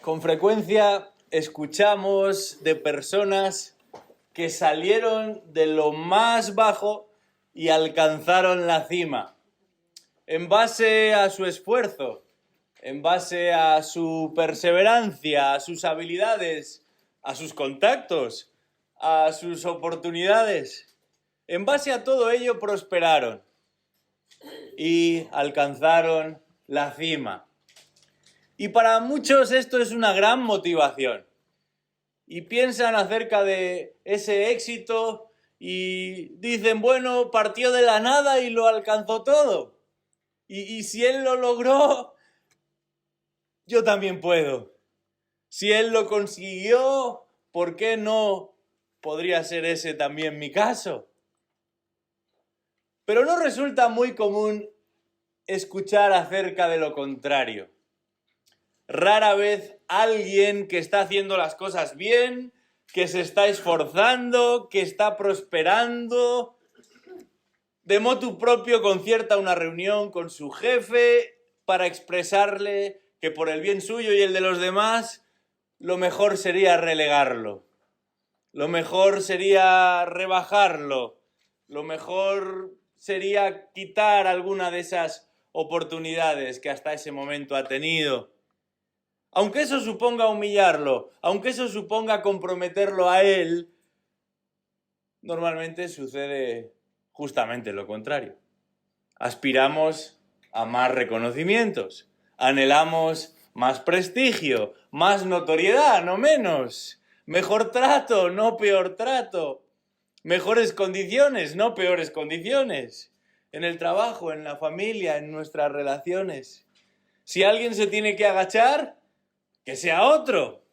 Con frecuencia escuchamos de personas que salieron de lo más bajo y alcanzaron la cima, en base a su esfuerzo, en base a su perseverancia, a sus habilidades, a sus contactos, a sus oportunidades. En base a todo ello prosperaron y alcanzaron la cima. Y para muchos esto es una gran motivación. Y piensan acerca de ese éxito y dicen, bueno, partió de la nada y lo alcanzó todo. Y si él lo logró, yo también puedo. Si él lo consiguió, ¿por qué no podría ser ese también mi caso? Pero no resulta muy común escuchar acerca de lo contrario. Rara vez alguien que está haciendo las cosas bien, que se está esforzando, que está prosperando, de motu propio concierta una reunión con su jefe para expresarle que por el bien suyo y el de los demás, lo mejor sería relegarlo, lo mejor sería rebajarlo, lo mejor sería quitar alguna de esas oportunidades que hasta ese momento ha tenido. Aunque eso suponga humillarlo, aunque eso suponga comprometerlo a él, normalmente sucede justamente lo contrario. Aspiramos a más reconocimientos, anhelamos más prestigio, más notoriedad, no menos, mejor trato, no peor trato, mejores condiciones, no peores condiciones, en el trabajo, en la familia, en nuestras relaciones. Si alguien se tiene que agachar, que sea otro.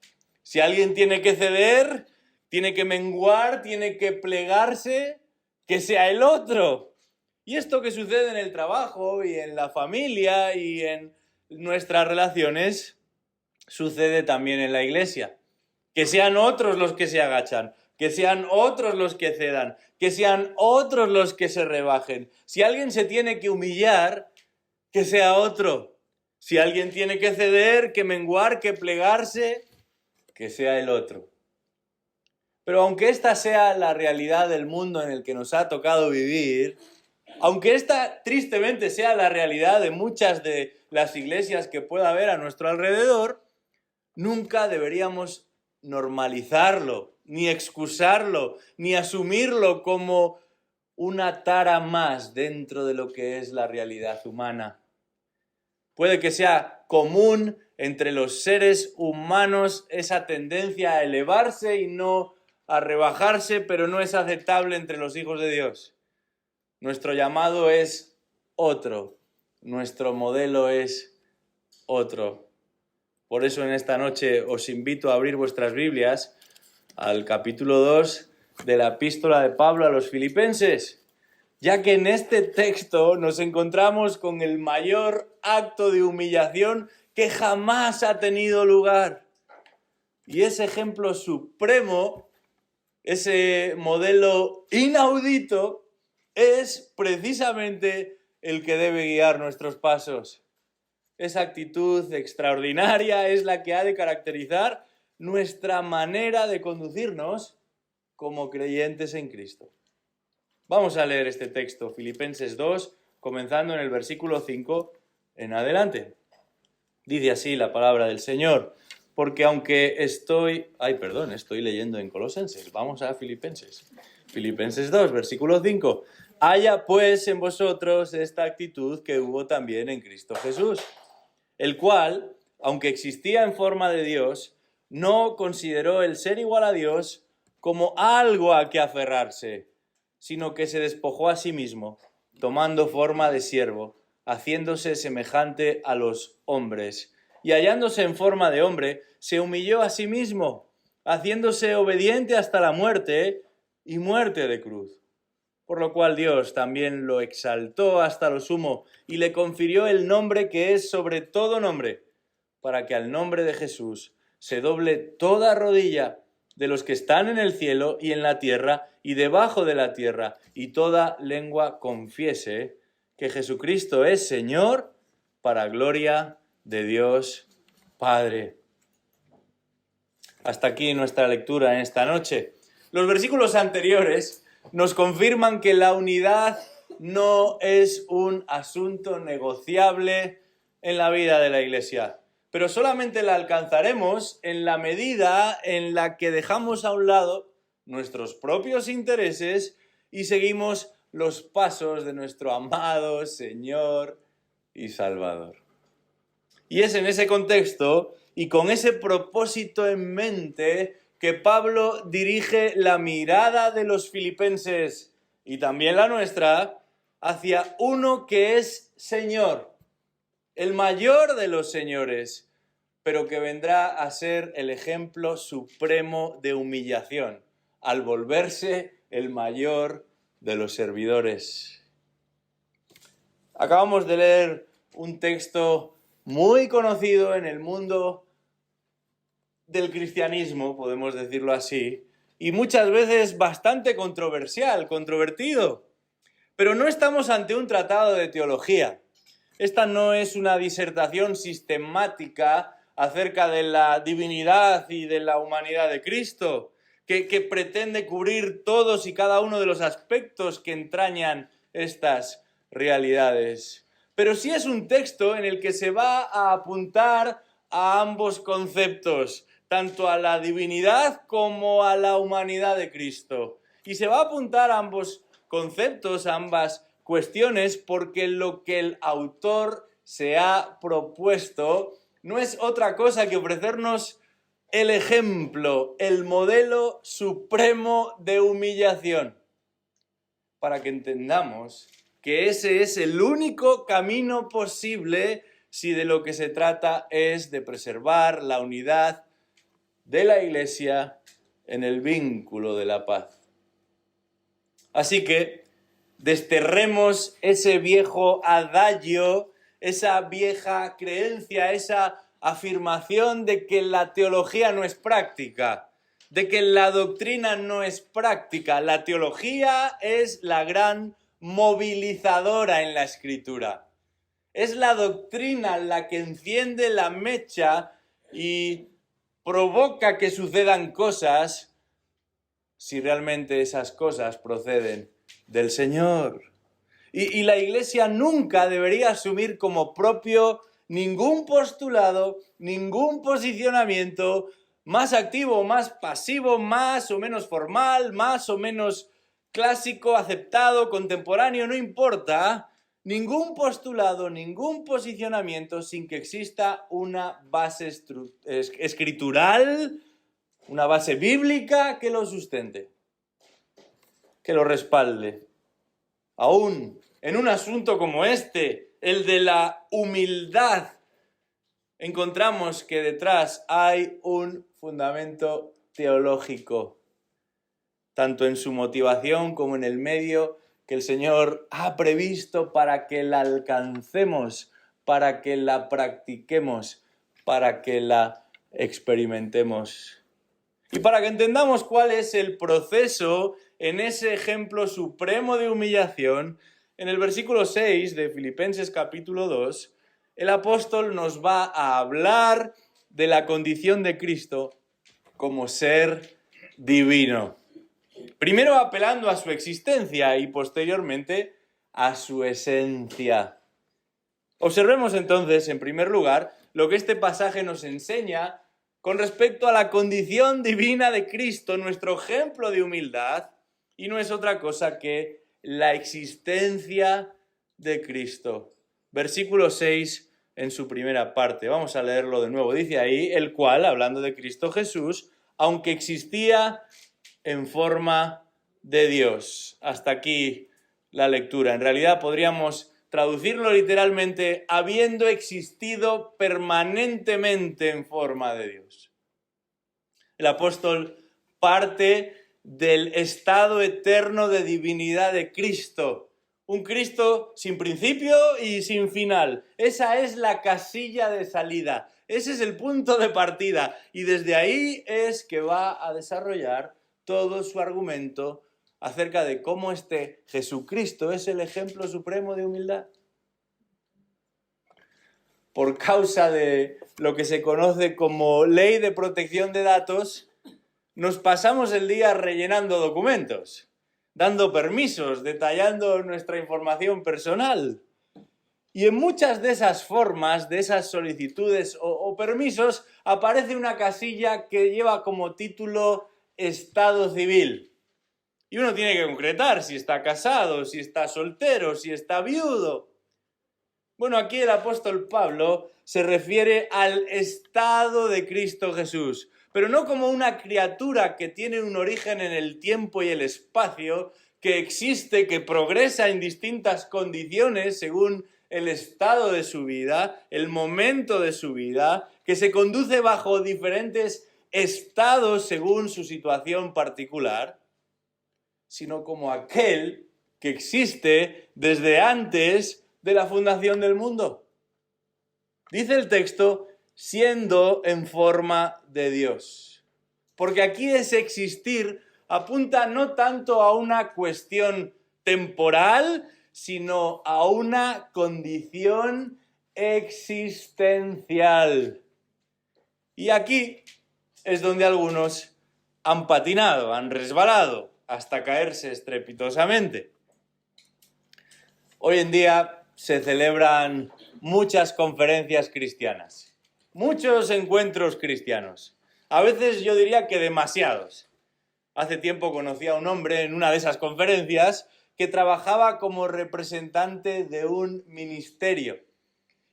Si alguien tiene que ceder, tiene que menguar, tiene que plegarse, que sea el otro. Y esto que sucede en el trabajo y en la familia y en nuestras relaciones, sucede también en la iglesia. Que sean otros los que se agachan, que sean otros los que cedan, que sean otros los que se rebajen. Si alguien se tiene que humillar, que sea otro. Si alguien tiene que ceder, que menguar, que plegarse, que sea el otro. Pero aunque esta sea la realidad del mundo en el que nos ha tocado vivir, aunque esta tristemente sea la realidad de muchas de las iglesias que pueda haber a nuestro alrededor, nunca deberíamos normalizarlo, ni excusarlo, ni asumirlo como una tara más dentro de lo que es la realidad humana. Puede que sea común entre los seres humanos esa tendencia a elevarse y no a rebajarse, pero no es aceptable entre los hijos de Dios. Nuestro llamado es otro, nuestro modelo es otro. Por eso en esta noche os invito a abrir vuestras Biblias al capítulo 2 de la epístola de Pablo a los Filipenses, ya que en este texto nos encontramos con el mayor acto de humillación que jamás ha tenido lugar. Y ese ejemplo supremo, ese modelo inaudito, es precisamente el que debe guiar nuestros pasos. Esa actitud extraordinaria es la que ha de caracterizar nuestra manera de conducirnos como creyentes en Cristo. Vamos a leer este texto, Filipenses 2, comenzando en el versículo 5 en adelante. Dice así la palabra del Señor, porque aunque estoy leyendo en Colosenses, vamos a Filipenses. Filipenses 2, versículo 5. Haya pues en vosotros esta actitud que hubo también en Cristo Jesús, el cual, aunque existía en forma de Dios, no consideró el ser igual a Dios como algo a que aferrarse, sino que se despojó a sí mismo, tomando forma de siervo, haciéndose semejante a los hombres, y hallándose en forma de hombre, se humilló a sí mismo, haciéndose obediente hasta la muerte y muerte de cruz. Por lo cual Dios también lo exaltó hasta lo sumo y le confirió el nombre que es sobre todo nombre, para que al nombre de Jesús se doble toda rodilla de los que están en el cielo y en la tierra y debajo de la tierra, y toda lengua confiese que Jesucristo es Señor, para gloria de Dios Padre. Hasta aquí nuestra lectura en esta noche. Los versículos anteriores nos confirman que la unidad no es un asunto negociable en la vida de la Iglesia, pero solamente la alcanzaremos en la medida en la que dejamos a un lado nuestros propios intereses y seguimos los pasos de nuestro amado Señor y Salvador. Y es en ese contexto y con ese propósito en mente que Pablo dirige la mirada de los filipenses y también la nuestra hacia uno que es Señor, el mayor de los señores, pero que vendrá a ser el ejemplo supremo de humillación, al volverse el mayor de los servidores. Acabamos de leer un texto muy conocido en el mundo del cristianismo, podemos decirlo así, y muchas veces bastante controvertido. Pero no estamos ante un tratado de teología. Esta no es una disertación sistemática acerca de la divinidad y de la humanidad de Cristo, que pretende cubrir todos y cada uno de los aspectos que entrañan estas realidades. Pero sí es un texto en el que se va a apuntar a ambos conceptos, tanto a la divinidad como a la humanidad de Cristo. Y se va a apuntar a ambos conceptos, a ambas cuestiones, porque lo que el autor se ha propuesto no es otra cosa que ofrecernos el ejemplo, el modelo supremo de humillación, para que entendamos que ese es el único camino posible si de lo que se trata es de preservar la unidad de la Iglesia en el vínculo de la paz. Así que desterremos ese viejo adagio, esa vieja creencia, esa afirmación de que la teología no es práctica, de que la doctrina no es práctica. La teología es la gran movilizadora en la Escritura. Es la doctrina la que enciende la mecha y provoca que sucedan cosas si realmente esas cosas proceden del Señor. Y la Iglesia nunca debería asumir como propio ningún postulado, ningún posicionamiento más activo o más pasivo, más o menos formal, más o menos clásico, aceptado, contemporáneo, no importa. Ningún postulado, ningún posicionamiento sin que exista una base escritural, una base bíblica que lo sustente, que lo respalde. Aún en un asunto como este, el de la humildad, encontramos que detrás hay un fundamento teológico, tanto en su motivación como en el medio que el Señor ha previsto para que la alcancemos, para que la practiquemos, para que la experimentemos. Y para que entendamos cuál es el proceso en ese ejemplo supremo de humillación, en el versículo 6 de Filipenses capítulo 2, el apóstol nos va a hablar de la condición de Cristo como ser divino. Primero apelando a su existencia y posteriormente a su esencia. Observemos entonces, en primer lugar, lo que este pasaje nos enseña con respecto a la condición divina de Cristo, nuestro ejemplo de humildad, y no es otra cosa que la existencia de Cristo. Versículo 6 en su primera parte. Vamos a leerlo de nuevo. Dice ahí, el cual, hablando de Cristo Jesús, aunque existía en forma de Dios. Hasta aquí la lectura. En realidad podríamos traducirlo literalmente, habiendo existido permanentemente en forma de Dios. El apóstol parte del estado eterno de divinidad de Cristo. Un Cristo sin principio y sin final. Esa es la casilla de salida. Ese es el punto de partida. Y desde ahí es que va a desarrollar todo su argumento acerca de cómo este Jesucristo es el ejemplo supremo de humildad. por causa de lo que se conoce como Ley de Protección de Datos, nos pasamos el día rellenando documentos, dando permisos, detallando nuestra información personal. Y en muchas de esas formas, de esas solicitudes o permisos, aparece una casilla que lleva como título Estado Civil. Y uno tiene que concretar si está casado, si está soltero, si está viudo. Bueno, aquí el apóstol Pablo se refiere al estado de Cristo Jesús, pero no como una criatura que tiene un origen en el tiempo y el espacio, que existe, que progresa en distintas condiciones según el estado de su vida, el momento de su vida, que se conduce bajo diferentes estados según su situación particular, sino como aquel que existe desde antes de la fundación del mundo. Dice el texto, siendo en forma de Dios. Porque aquí ese existir apunta no tanto a una cuestión temporal, sino a una condición existencial. Y aquí es donde algunos han patinado, han resbalado, hasta caerse estrepitosamente. Hoy en día se celebran muchas conferencias cristianas, muchos encuentros cristianos. A veces yo diría que demasiados. Hace tiempo conocí a un hombre en una de esas conferencias que trabajaba como representante de un ministerio.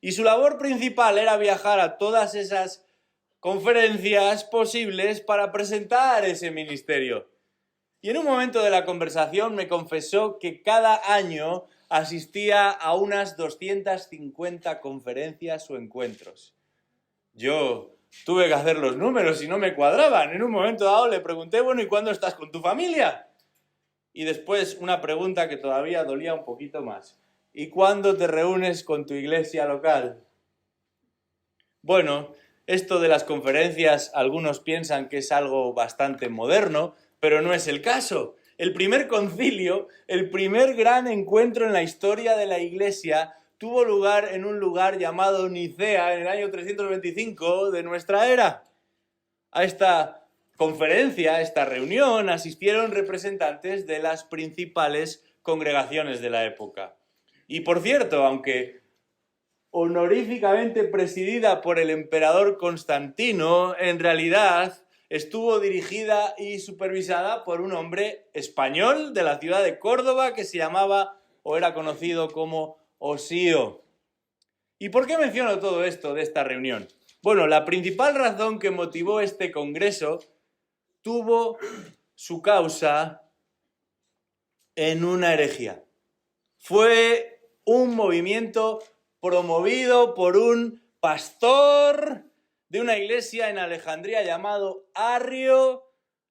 Y su labor principal era viajar a todas esas conferencias posibles para presentar ese ministerio. Y en un momento de la conversación me confesó que cada año asistía a unas 250 conferencias o encuentros. Yo tuve que hacer los números y no me cuadraban. En un momento dado le pregunté, bueno, ¿y cuándo estás con tu familia? Y después una pregunta que todavía dolía un poquito más. ¿Y cuándo te reúnes con tu iglesia local? Bueno, esto de las conferencias, algunos piensan que es algo bastante moderno, pero no es el caso. El primer concilio, el primer gran encuentro en la historia de la Iglesia, tuvo lugar en un lugar llamado Nicea en el año 325 de nuestra era. A esta conferencia, a esta reunión, asistieron representantes de las principales congregaciones de la época. Y por cierto, aunque honoríficamente presidida por el emperador Constantino, en realidad estuvo dirigida y supervisada por un hombre español de la ciudad de Córdoba que se llamaba o era conocido como Osío. ¿Y por qué menciono todo esto de esta reunión? Bueno, la principal razón que motivó este congreso tuvo su causa en una herejía. Fue un movimiento promovido por un pastor de una iglesia en Alejandría llamado Arrio,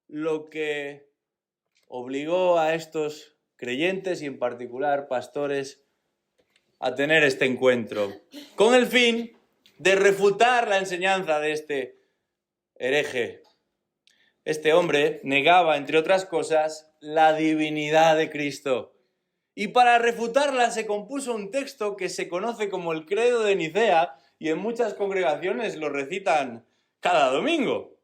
lo que obligó a estos creyentes y en particular pastores a tener este encuentro, con el fin de refutar la enseñanza de este hereje. Este hombre negaba, entre otras cosas, la divinidad de Cristo. Y para refutarla se compuso un texto que se conoce como el Credo de Nicea y en muchas congregaciones lo recitan cada domingo.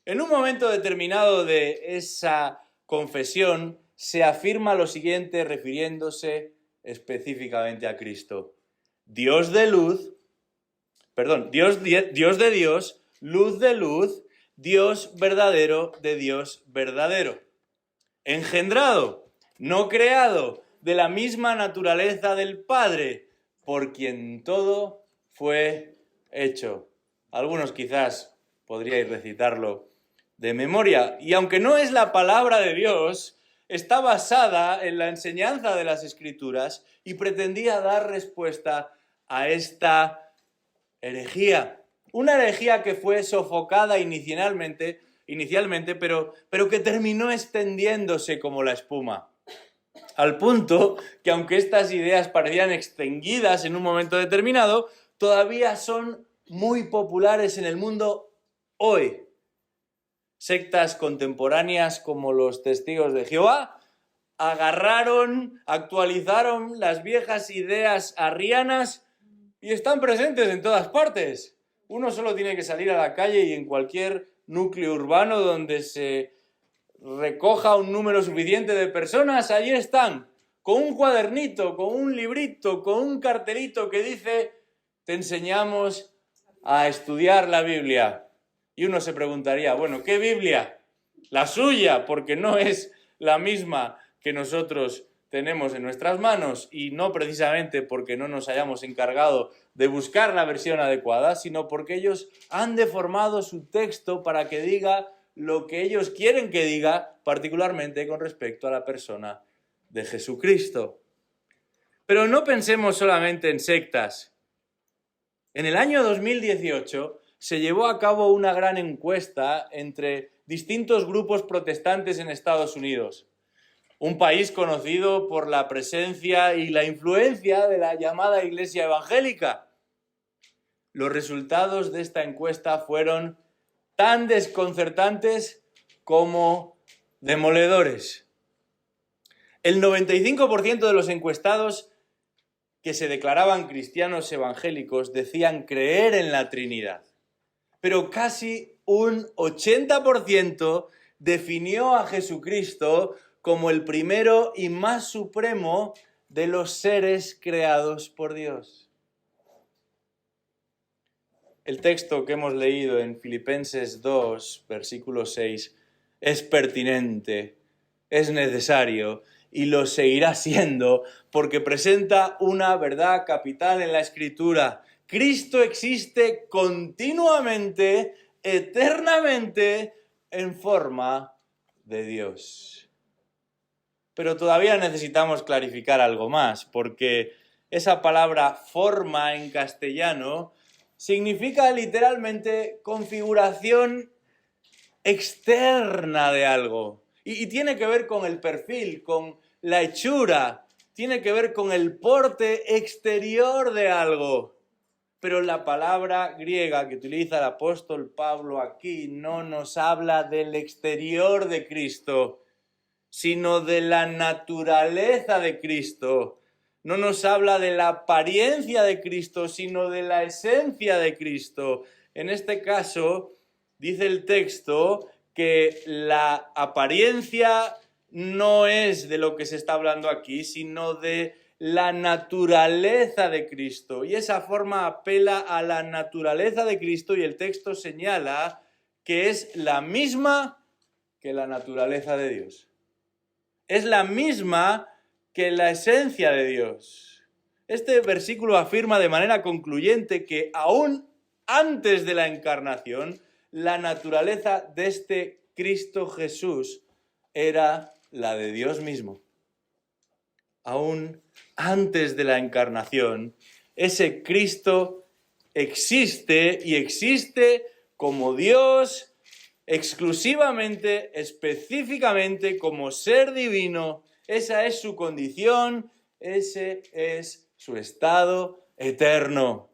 En un momento determinado de esa confesión se afirma lo siguiente refiriéndose específicamente a Cristo. Dios de Dios, luz de luz, Dios verdadero de Dios verdadero. Engendrado, no creado, de la misma naturaleza del Padre, por quien todo fue hecho. Algunos quizás podríais recitarlo de memoria. Y aunque no es la palabra de Dios, está basada en la enseñanza de las Escrituras y pretendía dar respuesta a esta herejía. Una herejía que fue sofocada inicialmente, pero que terminó extendiéndose como la espuma. Al punto que aunque estas ideas parecían extinguidas en un momento determinado, todavía son muy populares en el mundo hoy. Sectas contemporáneas como los Testigos de Jehová agarraron, actualizaron las viejas ideas arrianas y están presentes en todas partes. Uno solo tiene que salir a la calle y en cualquier núcleo urbano donde se recoja un número suficiente de personas, allí están, con un cuadernito, con un librito, con un cartelito que dice: te enseñamos a estudiar la Biblia. Y uno se preguntaría, bueno, ¿qué Biblia? La suya, porque no es la misma que nosotros tenemos en nuestras manos, y no precisamente porque no nos hayamos encargado de buscar la versión adecuada, sino porque ellos han deformado su texto para que diga lo que ellos quieren que diga, particularmente con respecto a la persona de Jesucristo. Pero no pensemos solamente en sectas. En el año 2018 se llevó a cabo una gran encuesta entre distintos grupos protestantes en Estados Unidos, un país conocido por la presencia y la influencia de la llamada Iglesia Evangélica. Los resultados de esta encuesta fueron tan desconcertantes como demoledores. El 95% de los encuestados que se declaraban cristianos evangélicos decían creer en la Trinidad, pero casi un 80% definió a Jesucristo como el primero y más supremo de los seres creados por Dios. El texto que hemos leído en Filipenses 2, versículo 6, es pertinente, es necesario y lo seguirá siendo porque presenta una verdad capital en la Escritura. Cristo existe continuamente, eternamente, en forma de Dios. Pero todavía necesitamos clarificar algo más, porque esa palabra forma en castellano significa literalmente configuración externa de algo. Y tiene que ver con el perfil, con la hechura, tiene que ver con el porte exterior de algo. Pero la palabra griega que utiliza el apóstol Pablo aquí no nos habla del exterior de Cristo, sino de la naturaleza de Cristo. No nos habla de la apariencia de Cristo, sino de la esencia de Cristo. En este caso, dice el texto que la apariencia no es de lo que se está hablando aquí, sino de la naturaleza de Cristo. Y esa forma apela a la naturaleza de Cristo y el texto señala que es la misma que la naturaleza de Dios. Es la misma que la esencia de Dios. Este versículo afirma de manera concluyente que aún antes de la encarnación, la naturaleza de este Cristo Jesús era la de Dios mismo. Aún antes de la encarnación, ese Cristo existe y existe como Dios, exclusivamente, específicamente como ser divino. Esa es su condición, ese es su estado eterno.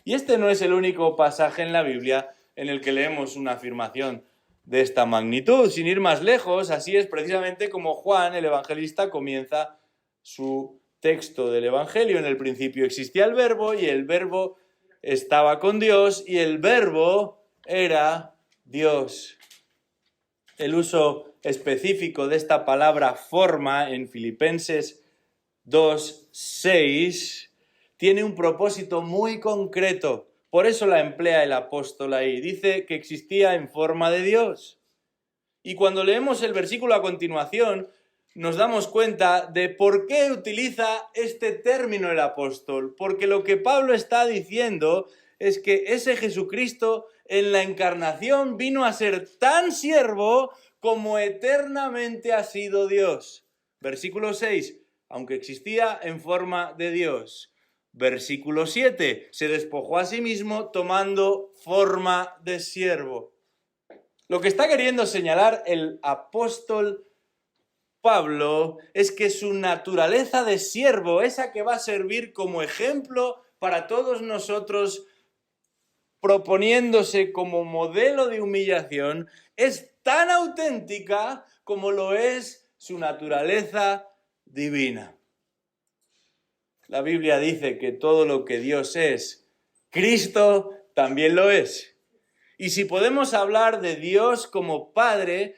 Y este no es el único pasaje en la Biblia en el que leemos una afirmación de esta magnitud. Sin ir más lejos, así es precisamente como Juan, el evangelista, comienza su texto del Evangelio. En el principio existía el Verbo y el Verbo estaba con Dios y el Verbo era Dios. El uso específico de esta palabra forma en Filipenses 2:6 tiene un propósito muy concreto. Por eso la emplea el apóstol ahí. Dice que existía en forma de Dios. Y cuando leemos el versículo a continuación, nos damos cuenta de por qué utiliza este término el apóstol. Porque lo que Pablo está diciendo es que ese Jesucristo en la encarnación vino a ser tan siervo como eternamente ha sido Dios. Versículo 6, aunque existía en forma de Dios. Versículo 7, se despojó a sí mismo tomando forma de siervo. Lo que está queriendo señalar el apóstol Pablo es que su naturaleza de siervo, esa que va a servir como ejemplo para todos nosotros, proponiéndose como modelo de humillación, es tan auténtica como lo es su naturaleza divina. La Biblia dice que todo lo que Dios es, Cristo también lo es. Y si podemos hablar de Dios como Padre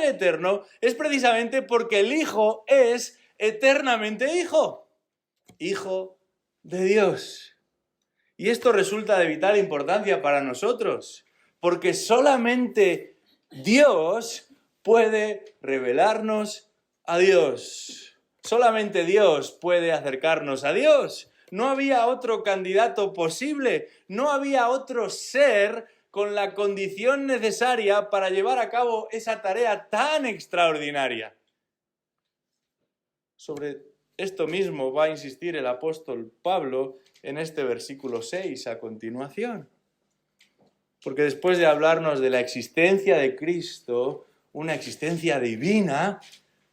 eterno, es precisamente porque el Hijo es eternamente Hijo. Hijo de Dios. Y esto resulta de vital importancia para nosotros, porque solamente Dios puede revelarnos a Dios. Solamente Dios puede acercarnos a Dios. No había otro candidato posible, no había otro ser con la condición necesaria para llevar a cabo esa tarea tan extraordinaria. Sobre esto mismo va a insistir el apóstol Pablo en este versículo 6 a continuación. Porque después de hablarnos de la existencia de Cristo, una existencia divina,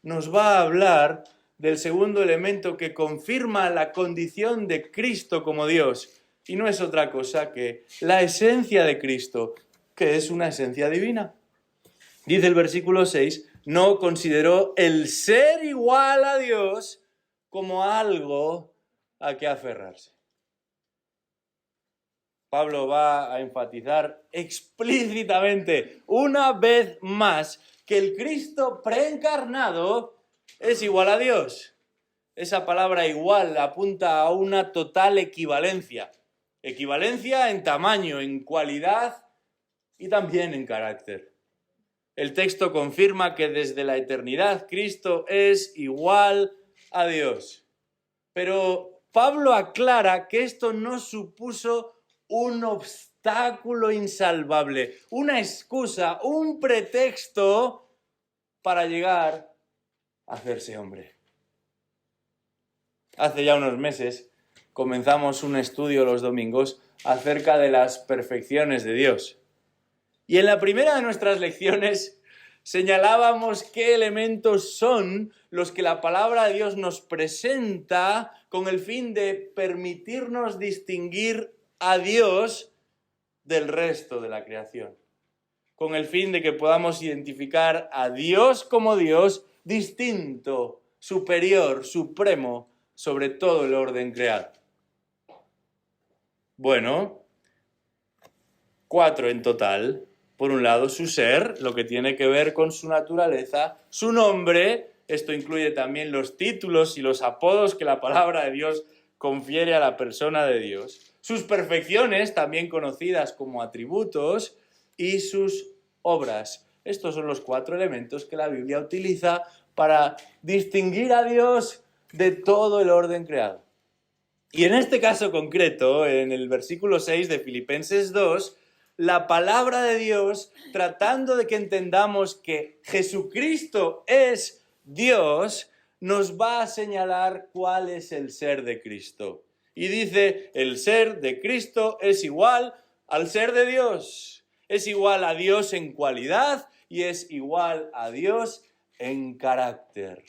nos va a hablar del segundo elemento que confirma la condición de Cristo como Dios. Y no es otra cosa que la esencia de Cristo, que es una esencia divina. Dice el versículo 6, no consideró el ser igual a Dios como algo a que aferrarse. Pablo va a enfatizar explícitamente una vez más que el Cristo preencarnado es igual a Dios. Esa palabra igual apunta a una total equivalencia. Equivalencia en tamaño, en cualidad y también en carácter. El texto confirma que desde la eternidad Cristo es igual a Dios. Pero Pablo aclara que esto no supuso un obstáculo insalvable, una excusa, un pretexto para llegar a hacerse hombre. Hace ya unos meses comenzamos un estudio los domingos acerca de las perfecciones de Dios. Y en la primera de nuestras lecciones señalábamos qué elementos son los que la palabra de Dios nos presenta con el fin de permitirnos distinguir a Dios del resto de la creación. Con el fin de que podamos identificar a Dios como Dios distinto, superior, supremo, sobre todo el orden creado. Bueno, 4 en total. Por un lado, su ser, lo que tiene que ver con su naturaleza, su nombre, esto incluye también los títulos y los apodos que la palabra de Dios confiere a la persona de Dios, sus perfecciones, también conocidas como atributos, y sus obras. Estos son los 4 elementos que la Biblia utiliza para distinguir a Dios de todo el orden creado. Y en este caso concreto, en el versículo 6 de Filipenses 2, la palabra de Dios, tratando de que entendamos que Jesucristo es Dios, nos va a señalar cuál es el ser de Cristo. Y dice, el ser de Cristo es igual al ser de Dios. Es igual a Dios en cualidad y es igual a Dios en carácter.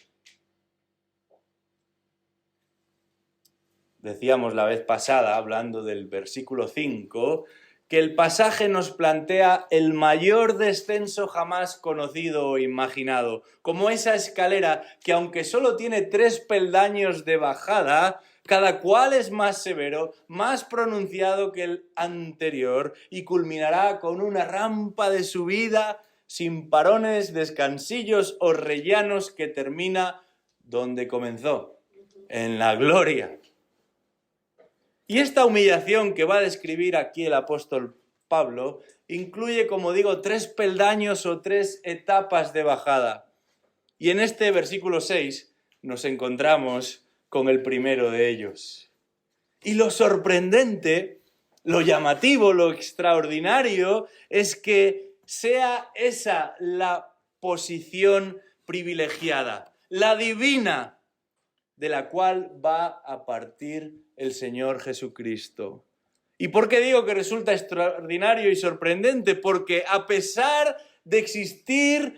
Decíamos la vez pasada, hablando del versículo 5, que el pasaje nos plantea el mayor descenso jamás conocido o imaginado, como esa escalera que aunque solo tiene 3 peldaños de bajada, cada cual es más severo, más pronunciado que el anterior y culminará con una rampa de subida sin parones, descansillos o rellanos que termina donde comenzó, en la gloria. Y esta humillación que va a describir aquí el apóstol Pablo incluye, como digo, 3 peldaños o 3 etapas de bajada. Y en este versículo 6 nos encontramos con el primero de ellos. Y lo sorprendente, lo llamativo, lo extraordinario es que sea esa la posición privilegiada, la divina, de la cual va a partir el Señor Jesucristo. ¿Y por qué digo que resulta extraordinario y sorprendente? Porque a pesar de existir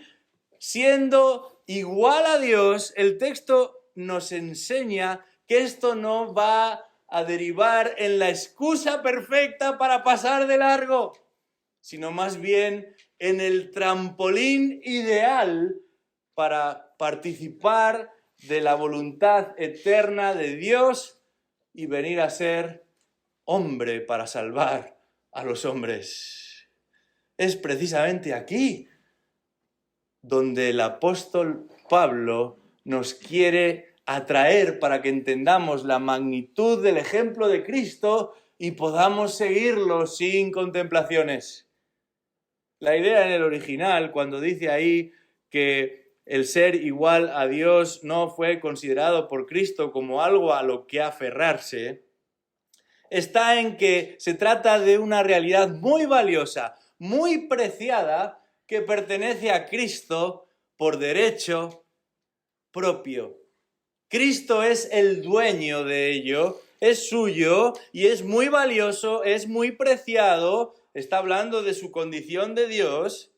siendo igual a Dios, el texto nos enseña que esto no va a derivar en la excusa perfecta para pasar de largo, sino más bien en el trampolín ideal para participar de la voluntad eterna de Dios y venir a ser hombre para salvar a los hombres. Es precisamente aquí donde el apóstol Pablo nos quiere atraer para que entendamos la magnitud del ejemplo de Cristo y podamos seguirlo sin contemplaciones. La idea en el original, cuando dice ahí que el ser igual a Dios no fue considerado por Cristo como algo a lo que aferrarse, está en que se trata de una realidad muy valiosa, muy preciada, que pertenece a Cristo por derecho propio. Cristo es el dueño de ello, es suyo y es muy valioso, es muy preciado, está hablando de su condición de Dios,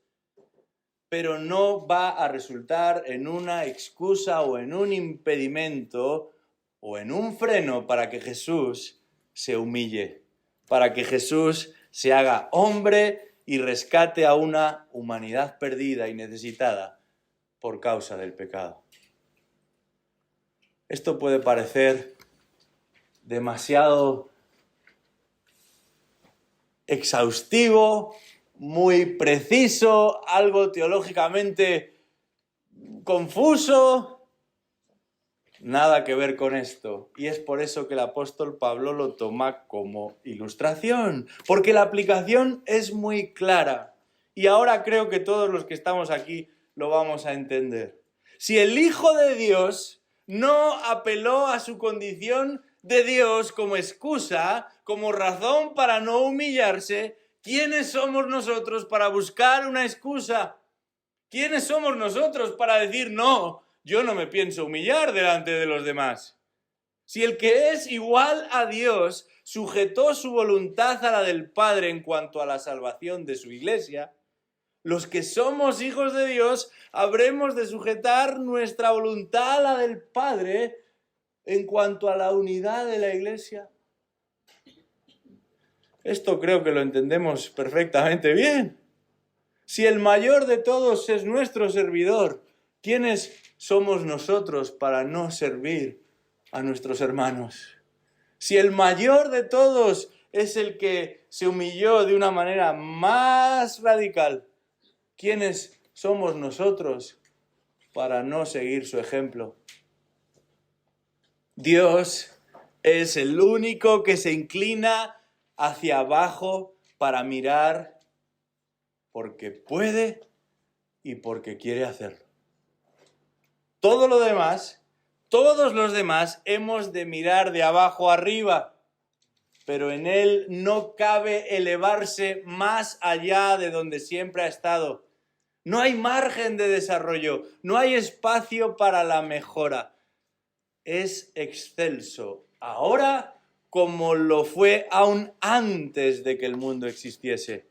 pero no va a resultar en una excusa o en un impedimento o en un freno para que Jesús se humille, para que Jesús se haga hombre y rescate a una humanidad perdida y necesitada por causa del pecado. Esto puede parecer demasiado exhaustivo, muy preciso, algo teológicamente confuso. Nada que ver con esto. Y es por eso que el apóstol Pablo lo toma como ilustración, porque la aplicación es muy clara. Y ahora creo que todos los que estamos aquí lo vamos a entender. Si el Hijo de Dios no apeló a su condición de Dios como excusa, como razón para no humillarse, ¿quiénes somos nosotros para buscar una excusa? ¿Quiénes somos nosotros para decir no? Yo no me pienso humillar delante de los demás. Si el que es igual a Dios sujetó su voluntad a la del Padre en cuanto a la salvación de su iglesia, los que somos hijos de Dios habremos de sujetar nuestra voluntad a la del Padre en cuanto a la unidad de la iglesia. Esto creo que lo entendemos perfectamente bien. Si el mayor de todos es nuestro servidor, ¿quiénes somos nosotros para no servir a nuestros hermanos? Si el mayor de todos es el que se humilló de una manera más radical, ¿quiénes somos nosotros para no seguir su ejemplo? Dios es el único que se inclina hacia abajo para mirar porque puede y porque quiere hacerlo. Todo lo demás, todos los demás hemos de mirar de abajo arriba, pero en Él no cabe elevarse más allá de donde siempre ha estado. No hay margen de desarrollo, no hay espacio para la mejora. Es excelso ahora como lo fue aún antes de que el mundo existiese.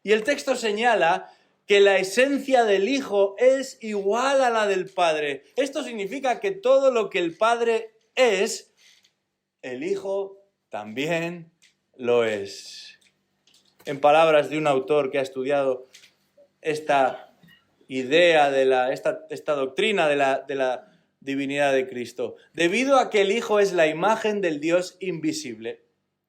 Y el texto señala que la esencia del Hijo es igual a la del Padre. Esto significa que todo lo que el Padre es, el Hijo también lo es. En palabras de un autor que ha estudiado esta idea, esta doctrina de la divinidad de Cristo, debido a que el Hijo es la imagen del Dios invisible,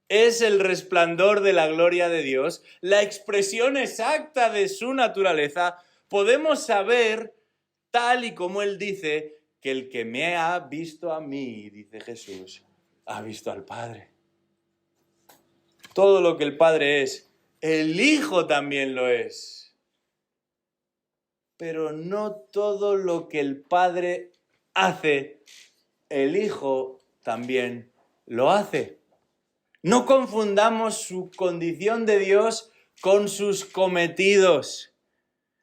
es el resplandor de la gloria de Dios, la expresión exacta de su naturaleza, podemos saber, tal y como Él dice, que el que me ha visto a mí, dice Jesús, ha visto al Padre. Todo lo que el Padre es, el Hijo también lo es. Pero no todo lo que el Padre hace, el Hijo también lo hace. No confundamos su condición de Dios con sus cometidos.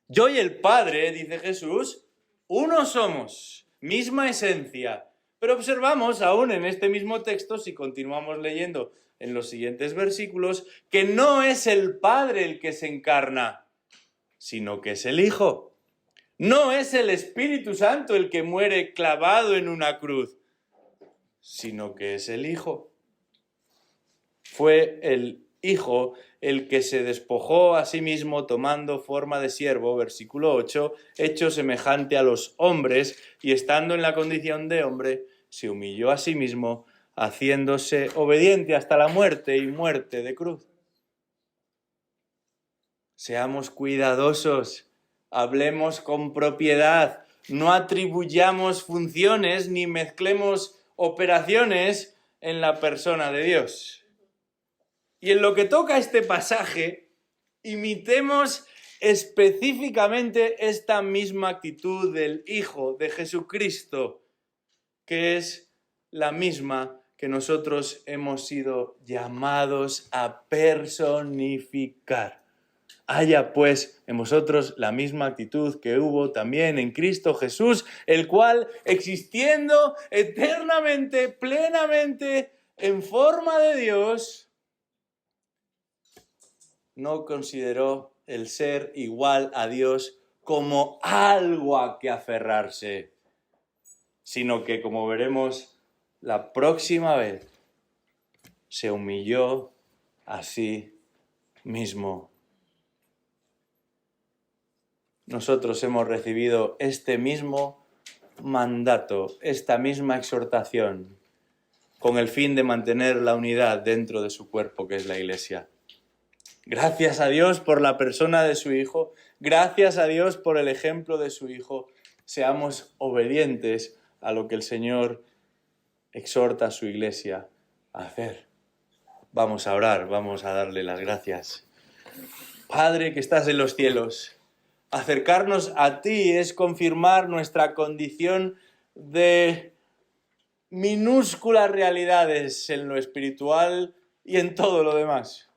Yo y el Padre, dice Jesús, uno somos, misma esencia. Pero observamos aún en este mismo texto, si continuamos leyendo en los siguientes versículos, que no es el Padre el que se encarna, sino que es el Hijo. No es el Espíritu Santo el que muere clavado en una cruz, sino que es el Hijo. Fue el Hijo el que se despojó a sí mismo tomando forma de siervo, versículo 8, hecho semejante a los hombres, y estando en la condición de hombre, se humilló a sí mismo, haciéndose obediente hasta la muerte y muerte de cruz. Seamos cuidadosos, hablemos con propiedad, no atribuyamos funciones ni mezclemos operaciones en la persona de Dios. Y en lo que toca a este pasaje, imitemos específicamente esta misma actitud del Hijo de Jesucristo, que es la misma que nosotros hemos sido llamados a personificar. Haya pues en vosotros la misma actitud que hubo también en Cristo Jesús, el cual, existiendo eternamente, plenamente, en forma de Dios, no consideró el ser igual a Dios como algo a que aferrarse, sino que, como veremos la próxima vez, se humilló a sí mismo. Nosotros hemos recibido este mismo mandato, esta misma exhortación, con el fin de mantener la unidad dentro de su cuerpo, que es la Iglesia. Gracias a Dios por la persona de su Hijo, gracias a Dios por el ejemplo de su Hijo. Seamos obedientes a lo que el Señor exhorta a su Iglesia a hacer. Vamos a orar, vamos a darle las gracias. Padre que estás en los cielos, acercarnos a ti es confirmar nuestra condición de minúsculas realidades en lo espiritual y en todo lo demás.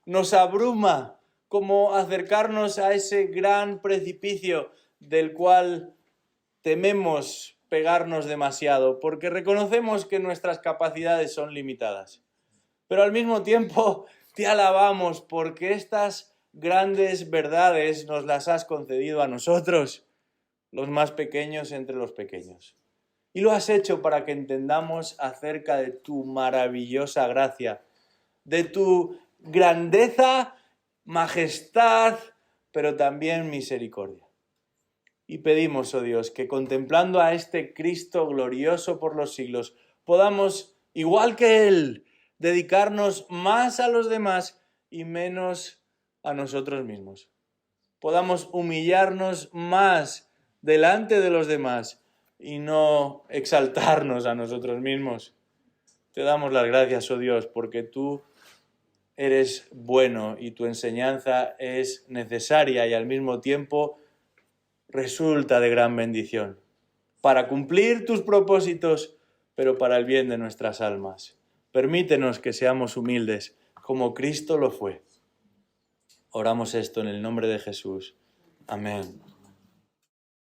Nos abruma como acercarnos a ese gran precipicio del cual tememos pegarnos demasiado, porque reconocemos que nuestras capacidades son limitadas. Pero al mismo tiempo te alabamos porque estas grandes verdades nos las has concedido a nosotros, los más pequeños entre los pequeños. Y lo has hecho para que entendamos acerca de tu maravillosa gracia, de tu grandeza, majestad, pero también misericordia. Y pedimos, oh Dios, que contemplando a este Cristo glorioso por los siglos, podamos, igual que Él, dedicarnos más a los demás y menos a nosotros mismos. Podamos humillarnos más delante de los demás y no exaltarnos a nosotros mismos. Te damos las gracias, oh Dios, porque tú eres bueno y tu enseñanza es necesaria y al mismo tiempo resulta de gran bendición para cumplir tus propósitos, pero para el bien de nuestras almas. Permítenos que seamos humildes como Cristo lo fue. Oramos esto en el nombre de Jesús. Amén.